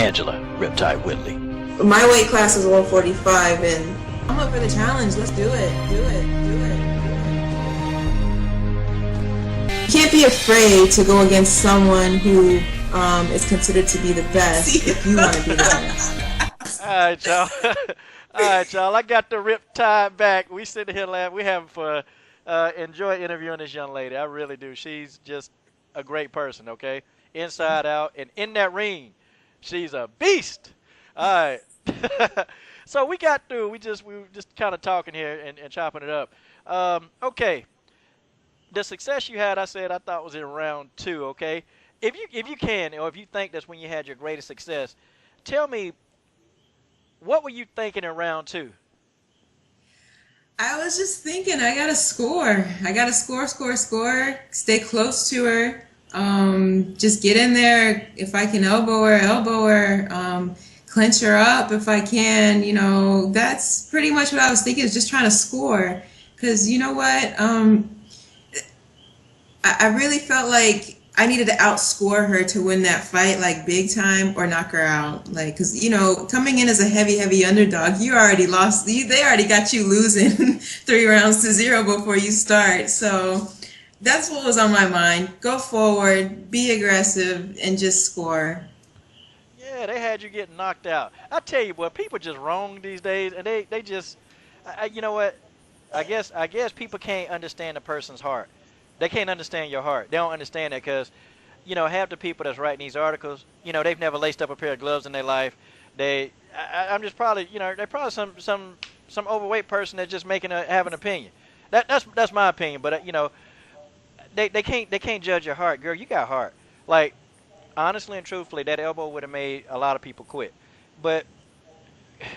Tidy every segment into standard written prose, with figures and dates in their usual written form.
Angela Riptide Whitley. My weight class is 145, and I'm up for the challenge. Let's do it. Do it. Do it. You can't be afraid to go against someone who is considered to be the best if you want to be the best. All right, y'all. All right, y'all. I got the Riptide back. We sitting here laughing. We having fun. Enjoy interviewing this young lady. I really do. She's just a great person, okay? Inside out. And in that ring, she's a beast. All right. So we got through. We were just kind of talking here and chopping it up. Okay. The success you had, I thought was in round 2, okay? If you can, or if you think that's when you had your greatest success, tell me, what were you thinking in round 2? I was just thinking, I gotta score. I gotta score, stay close to her, just get in there. If I can elbow her, clinch her up if I can, that's pretty much what I was thinking, is just trying to score. Because you know what, I really felt like I needed to outscore her to win that fight, like big time, or knock her out. Like, because, coming in as a heavy underdog, you already lost. They already got you losing 3-0 before you start. So that's what was on my mind. Go forward, be aggressive, and just score. Yeah, they had you getting knocked out. I tell you what, people just wrong these days, and they just, you know what? I guess people can't understand a person's heart. They can't understand your heart. They don't understand that because, half the people that's writing these articles, they've never laced up a pair of gloves in their life. I'm just probably, they're probably some overweight person that's just have an opinion. That's my opinion. But they can't judge your heart, girl. You got heart. Like, honestly and truthfully, that elbow would have made a lot of people quit. But,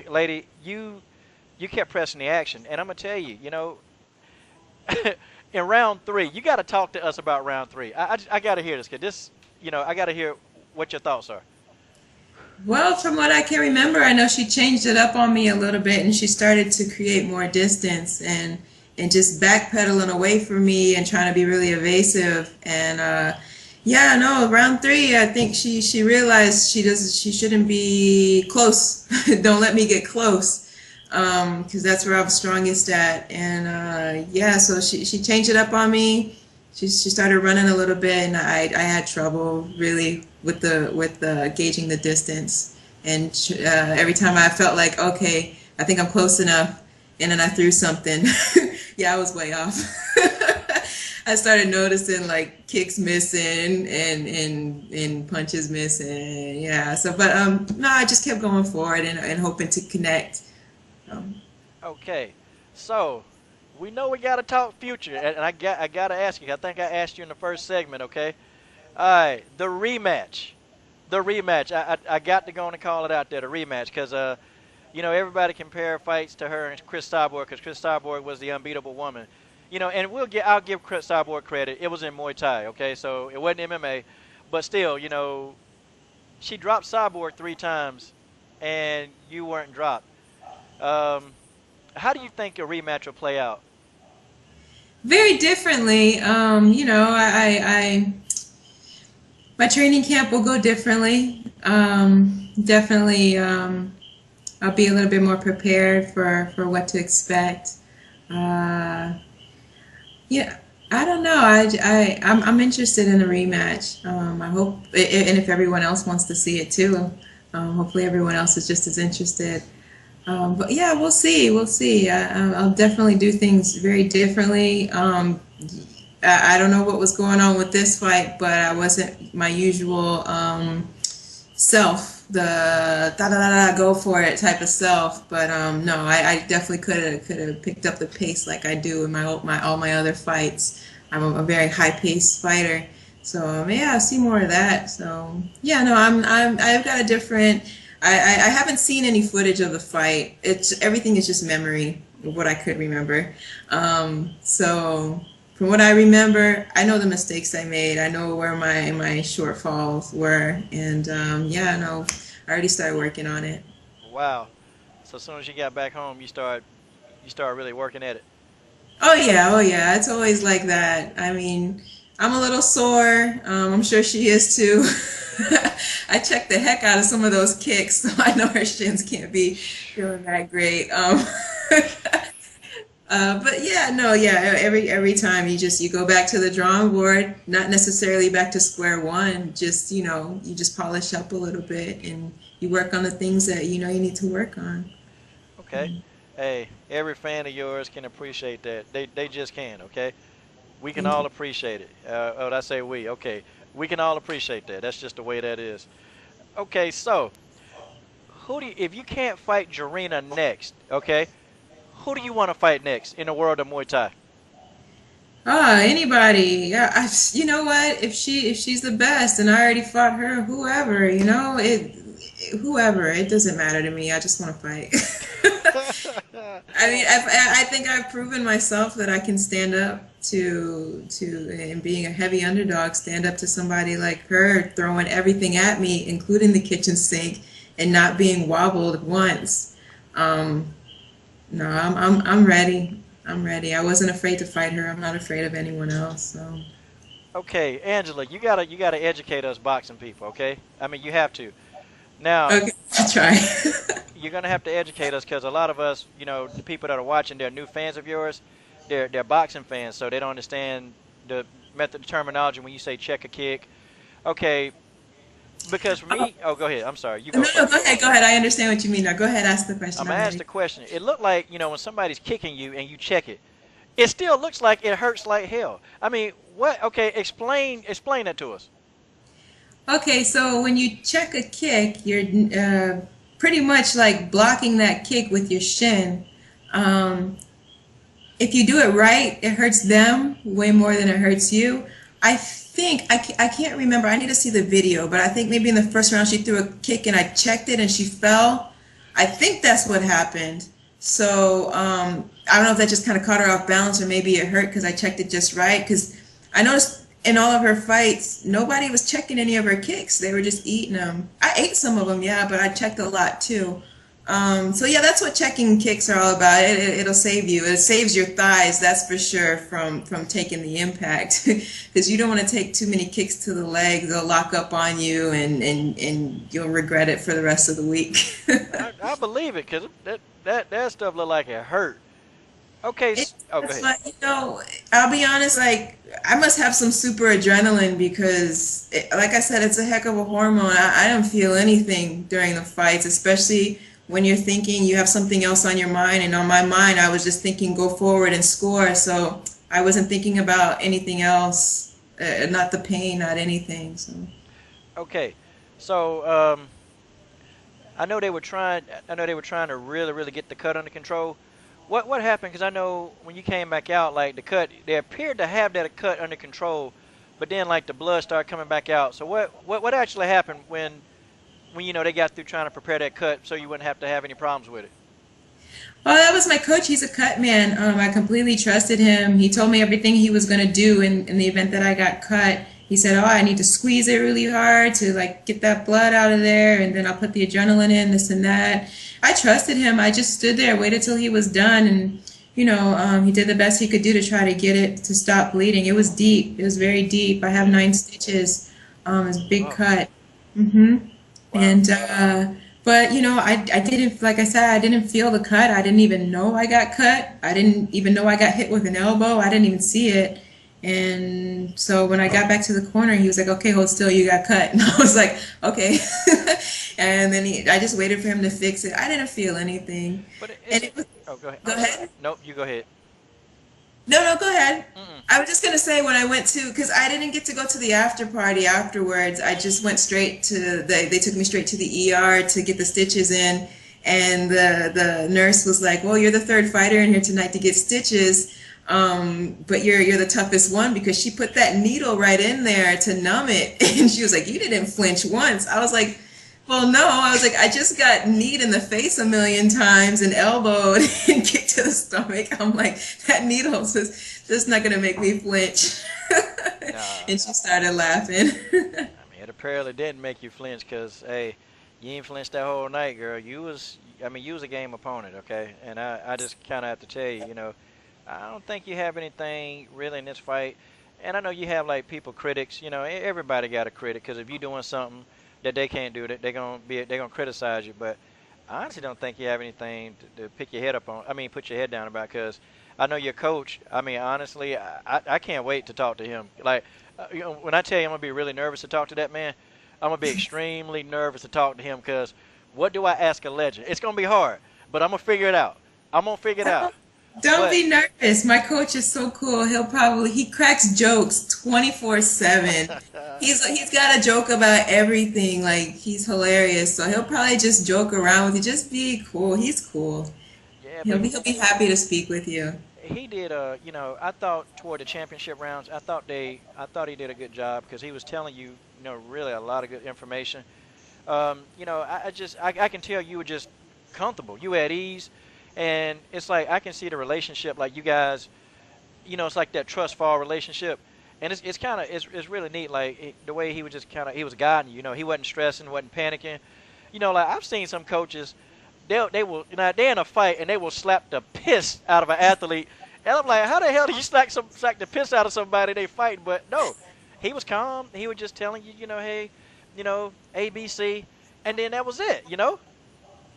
lady, you kept pressing the action, and I'm gonna tell you, in round 3, you got to talk to us about round 3. I got to hear this, because I got to hear what your thoughts are. Well, from what I can remember, I know she changed it up on me a little bit, and she started to create more distance and just backpedaling away from me and trying to be really evasive. And round 3, I think she realized she shouldn't be close. Don't let me get close. Because that's where I was strongest at, and so she changed it up on me. She started running a little bit, and I had trouble really with gauging the distance. And every time I felt like, okay, I think I'm close enough, and then I threw something. Yeah, I was way off. I started noticing like kicks missing and punches missing. Yeah. So, but no, I just kept going forward and hoping to connect. Okay, so we know we got to talk future, and I got to ask you. I think I asked you in the first segment. Okay, all right, the rematch. I got to go on and call it out there, the rematch, because everybody compare fights to her and Chris Cyborg, because Chris Cyborg was the unbeatable woman. And I'll give Chris Cyborg credit. It was in Muay Thai. Okay, so it wasn't MMA, but still, she dropped Cyborg 3 times, and you weren't dropped. How do you think a rematch will play out? Very differently. My training camp will go differently. Definitely, I'll be a little bit more prepared for what to expect. I don't know. I'm interested in a rematch. I hope, and if everyone else wants to see it too, hopefully everyone else is just as interested. But yeah, we'll see. I'll definitely do things very differently. I don't know what was going on with this fight, but I wasn't my usual self, the go for it type of self. But no, I definitely could have picked up the pace like I do in all my other fights. I'm a very high paced fighter, so I'll see more of that. So yeah, no, I've got a different. I haven't seen any footage of the fight. Everything is just memory of what I could remember. So from what I remember, I know the mistakes I made. I know where my shortfalls were, and I already started working on it. Wow! So as soon as you got back home, you start really working at it. Oh yeah. It's always like that. I mean, I'm a little sore. I'm sure she is too. I checked the heck out of some of those kicks, so I know her shins can't be feeling that great. But yeah, no, yeah. Every time you go back to the drawing board, not necessarily back to square one. Just you just polish up a little bit and you work on the things that you need to work on. Okay. Hey, every fan of yours can appreciate that. They just can. Okay. We can Thank all you. appreciate it. Oh, I say we. Okay. We can all appreciate that. That's just the way that is. Okay. So, if you can't fight Jarena next, okay, who do you want to fight next in the world of Muay Thai? Anybody. Yeah, you know what? If she's the best, and I already fought her, whoever, whoever, it doesn't matter to me. I just want to fight. I mean, I think I've proven myself that I can stand up and being a heavy underdog, stand up to somebody like her, throwing everything at me, including the kitchen sink, and not being wobbled once. Um, no, I'm ready. I'm ready. I wasn't afraid to fight her. I'm not afraid of anyone else. So Okay, Angela, you gotta educate us boxing people. Okay. I mean, you have to. Now, okay, I'll try. you're gonna have to educate us because a lot of us, the people that are watching, they're new fans of yours. They're boxing fans, so they don't understand the method of terminology when you say check a kick. Okay, because for Oh, me, oh, go ahead. I'm sorry. You no, go no, first. go ahead. Go ahead. I understand what you mean. Now go ahead. Ask the question. I'm I'm gonna ask ready. the question. It looked like when somebody's kicking you and you check it, it still looks like it hurts like hell. I mean, what? Okay, explain that to us. Okay, so when you check a kick, you're pretty much like blocking that kick with your shin. Um, if you do it right, it hurts them way more than it hurts you. I think I can't remember. I need to see the video, but I think maybe in the first round she threw a kick and I checked it and she fell. I think that's what happened. So I don't know if that just kind of caught her off balance or maybe it hurt because I checked it just right. Because I noticed in all of her fights, nobody was checking any of her kicks. They were just eating them. I ate some of them, yeah, but I checked a lot too. So yeah, that's what checking kicks are all about. It'll save you. It saves your thighs, that's for sure, from taking the impact, because you don't want to take too many kicks to the leg. They'll lock up on you, and you'll regret it for the rest of the week. I believe it because that stuff looked like it hurt. Okay. It, Oh, go it's ahead. like, I'll be honest, like, I must have some super adrenaline because, like I said, it's a heck of a hormone. I don't feel anything during the fights, especially when you're thinking you have something else on your mind. And on my mind, I was just thinking go forward and score. So I wasn't thinking about anything else, not the pain, not anything. So. Okay. So I know they were trying. I know they were trying to really get the cut under control. What happened? Because I know when you came back out, like the cut, they appeared to have that cut under control, but then like the blood started coming back out. So what actually happened when they got through trying to prepare that cut so you wouldn't have to have any problems with it? Oh, that was my coach. He's a cut man. I completely trusted him. He told me everything he was going to do in the event that I got cut. He said, "Oh, I need to squeeze it really hard to like get that blood out of there, and then I'll put the adrenaline in, this and that." I trusted him. I just stood there, waited till he was done, and he did the best he could do to try to get it to stop bleeding. It was deep. It was very deep. I have 9 stitches. It's a big Oh, cut. hmm wow. and but I didn't, like I said, I didn't feel the cut. I didn't even know I got cut. I didn't even know I got hit with an elbow. I didn't even see it. And so when I got back to the corner, he was like, "Okay, hold still, you got cut." And I was like, "Okay." And then I just waited for him to fix it. I didn't feel anything. But And it's. Oh, go ahead. go I'm sorry. ahead. Nope, you go ahead. No, no, go ahead. Mm-mm. I was just gonna say when I went to, because I didn't get to go to the after party afterwards. I just went straight to they took me straight to the ER to get the stitches in, and the nurse was like, "Well, you're the third fighter in here tonight to get stitches, but you're the toughest one because she put that needle right in there to numb it." And she was like, "You didn't flinch once." I was like, "Well, no." I was like, "I just got kneed in the face a million times and elbowed and kicked to the stomach." I'm like, "That needle's just not gonna make me flinch." Nah, And she started laughing. I mean, it apparently didn't make you flinch because, hey, you ain't flinched that whole night, girl. You was a game opponent, okay? And I just kind of have to tell you, I don't think you have anything really in this fight. And I know you have like people critics. Everybody got a critic because if you're doing something that they can't do, that they're gonna criticize you. But I honestly don't think you have anything to pick your head up on. I mean, put your head down about because I know your coach. I mean, honestly, I can't wait to talk to him. Like, when I tell you I'm gonna be really nervous to talk to that man, I'm gonna be extremely nervous to talk to him because what do I ask a legend? It's gonna be hard, but I'm gonna figure it out. I'm gonna figure it out. Don't But be nervous. My coach is so cool. He cracks jokes 24/7. He's got a joke about everything. Like he's hilarious. So he'll probably just joke around with you. Just be cool. He's cool. yeah, He'll but be happy to speak with you. he did. I thought toward the championship rounds, I thought he did a good job because he was telling you, really a lot of good information. I can tell you were just comfortable. You at ease, and it's like I can see the relationship. Like you guys, it's like that trust fall relationship, and it's kind of it's really neat. Like the way he was just he was guiding you. He wasn't stressing, wasn't panicking. Like I've seen some coaches, they will they're in a fight and they will slap the piss out of an athlete, and I'm like, how the hell do you slap the piss out of somebody they fighting? But no, he was calm. He was just telling you, hey, ABC, and then that was it.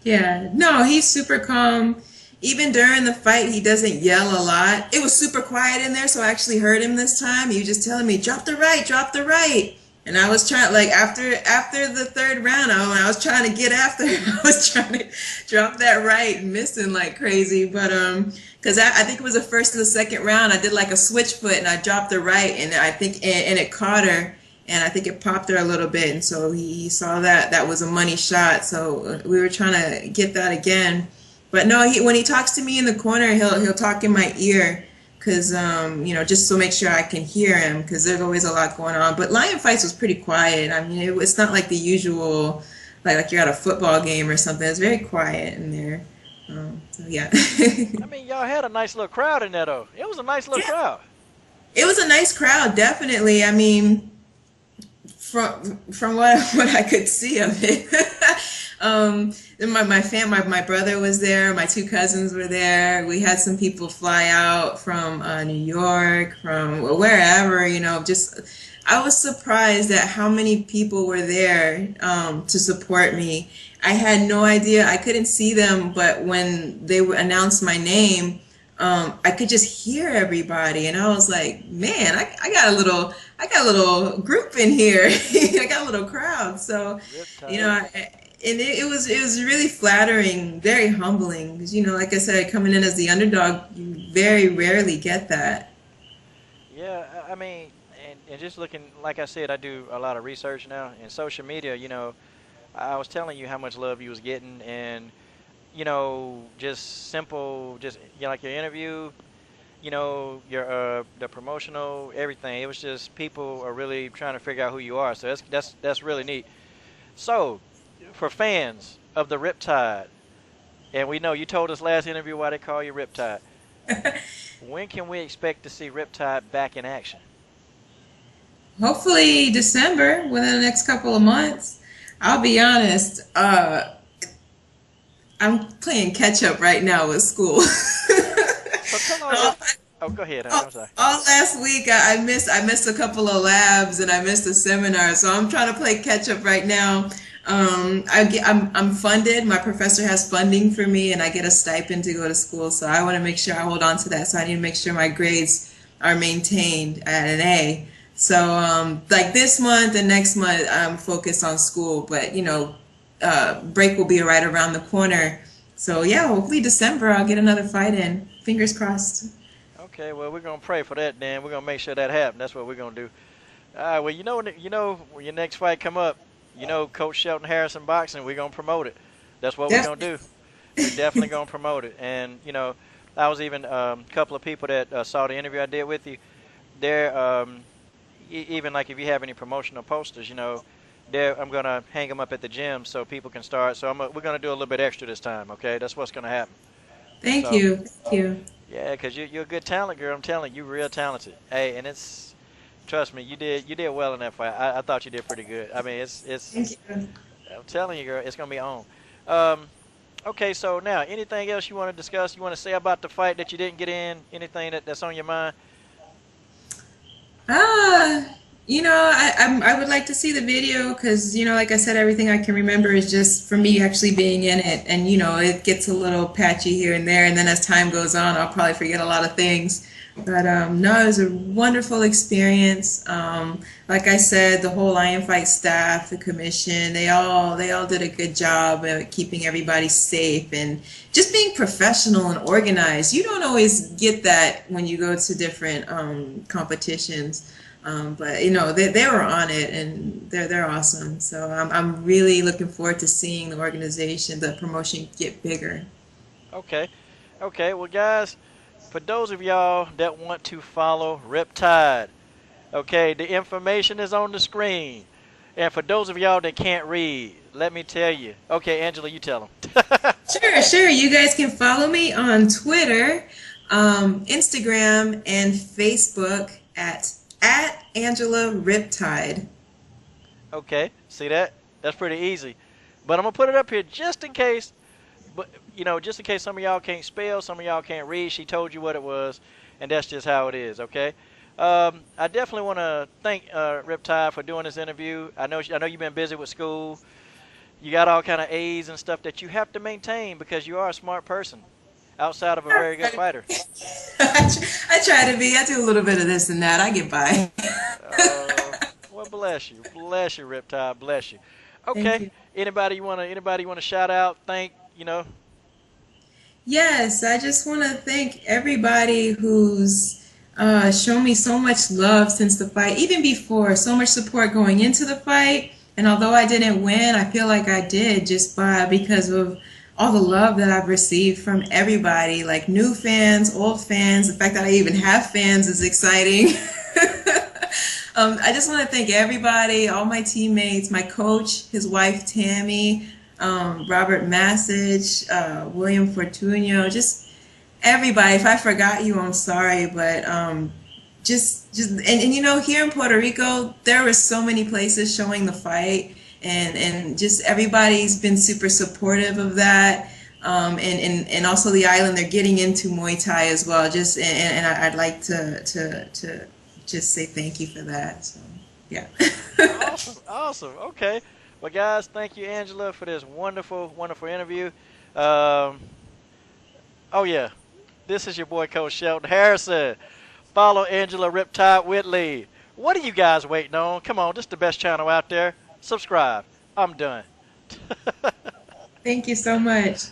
Yeah, no, he's super calm. Even during the fight, he doesn't yell a lot. It was super quiet in there, so I actually heard him this time. He was just telling me, "Drop the right, drop the right." And I was trying, like after the third round, I was trying to get after him. I was trying to drop that right, and missing like crazy. But because I think it was the first and the second round, I did like a switch foot and I dropped the right, and I think and it caught her. And I think it popped her a little bit, and so he saw that was a money shot. So we were trying to get that again, but no, when he talks to me in the corner, he'll talk in my ear, cause just to make sure I can hear him, cause there's always a lot going on. But Lion Fights was pretty quiet. I mean, it's not like the usual, like you're at a football game or something. It's very quiet in there. So yeah. I mean, y'all had a nice little crowd in there though. It was a nice little Yeah, crowd. it was a nice crowd, definitely. I mean, from what I could see of it. My brother was there, my two cousins were there. We had some people fly out from New York, from wherever, just I was surprised at how many people were there to support me. I had no idea. I couldn't see them, but when they announced my name, I could just hear everybody, and I was like, man, I got a little group in here. I got a little crowd. So, Riptide. and it was really flattering, very humbling, because like I said, coming in as the underdog, you very rarely get that. Yeah, I mean, and just looking, like I said, I do a lot of research now in social media. I was telling you how much love you was getting, and just simple, just like your interview, your the promotional, everything. It was just people are really trying to figure out who you are. So that's really neat. So, for fans of the Riptide, and we know you told us last interview why they call you Riptide. When can we expect to see Riptide back in action? Hopefully December, within the next couple of months. I'll be honest. I'm playing catch up right now with school. So tell all, us. Oh, go ahead. all, I'm sorry. all last week I missed a couple of labs and I missed a seminar, so I'm trying to play catch up right now. I'm funded. My professor has funding for me, and I get a stipend to go to school. So I want to make sure I hold on to that. So I need to make sure my grades are maintained at an A. So like this month and next month, I'm focused on school, but break will be right around the corner. So yeah, hopefully December I'll get another fight in. Fingers crossed. Okay, well we're gonna pray for that. Then we're gonna make sure that happens. That's what we're gonna do. All right. Well, when your next fight come up, Coach Shelton Harrison boxing, we're gonna promote it. That's what we're gonna Definitely. do. We're definitely gonna promote it. And I was even a couple of people that saw the interview I did with you. They're even like if you have any promotional posters, I'm gonna hang them up at the gym so people can start. So we're gonna do a little bit extra this time. Okay, that's what's gonna happen. Thank So you. Thank you. yeah, cause you're a good talent, girl. I'm telling you, you're real talented. Hey, and trust me, you did well in that fight. I thought you did pretty good. I mean, Thank you. I'm telling you, girl, it's gonna be on. Um, okay, so now anything else you want to discuss? You want to say about the fight that you didn't get in? Anything that's on your mind? I would like to see the video because, like I said, everything I can remember is just from me actually being in it. And, it gets a little patchy here and there. And then as time goes on, I'll probably forget a lot of things. But no, it was a wonderful experience. Like I said, the whole Lion Fight staff, the commission, they all did a good job of keeping everybody safe and just being professional and organized. You don't always get that when you go to different competitions. But they were on it and they're awesome. So I'm really looking forward to seeing the organization, the promotion get bigger. Okay. Okay. Well, guys, for those of y'all that want to follow Riptide, okay, the information is on the screen. And for those of y'all that can't read, let me tell you. Okay, Angela, you tell them. Sure, sure. You guys can follow me on Twitter, Instagram, and Facebook at Angela Riptide. Okay, see that? That's pretty easy. But I'm gonna put it up here just in case. But just in case some of y'all can't spell, some of y'all can't read. She told you what it was, and that's just how it is. Okay. I definitely want to thank Riptide for doing this interview. I know you've been busy with school. You got all kind of A's and stuff that you have to maintain because you are a smart person outside of a very good fighter. I try to be. I do a little bit of this and that. I get by. Well, bless you, Riptide, bless you. Thank Okay. you. Anybody you wanna shout out? Thank. Yes, I just want to thank everybody who's shown me so much love since the fight, even before, so much support going into the fight. And although I didn't win, I feel like I did just because of all the love that I've received from everybody, like new fans, old fans. The fact that I even have fans is exciting. I just want to thank everybody, all my teammates, my coach, his wife Tammy, Robert Massage, William Fortunio, just everybody. If I forgot you, I'm sorry, but and here in Puerto Rico, there were so many places showing the fight, and just everybody's been super supportive of that. And also the island, they're getting into Muay Thai as well. And I'd like to just say thank you for that. So yeah. Awesome, awesome. Okay. Well, guys, thank you, Angela, for this wonderful, wonderful interview. Um, oh yeah, this is your boy Coach Shelton Harrison. Follow Angela Riptide Whitley. What are you guys waiting on? Come on, this is the best channel out there. Subscribe. I'm done. Thank you so much.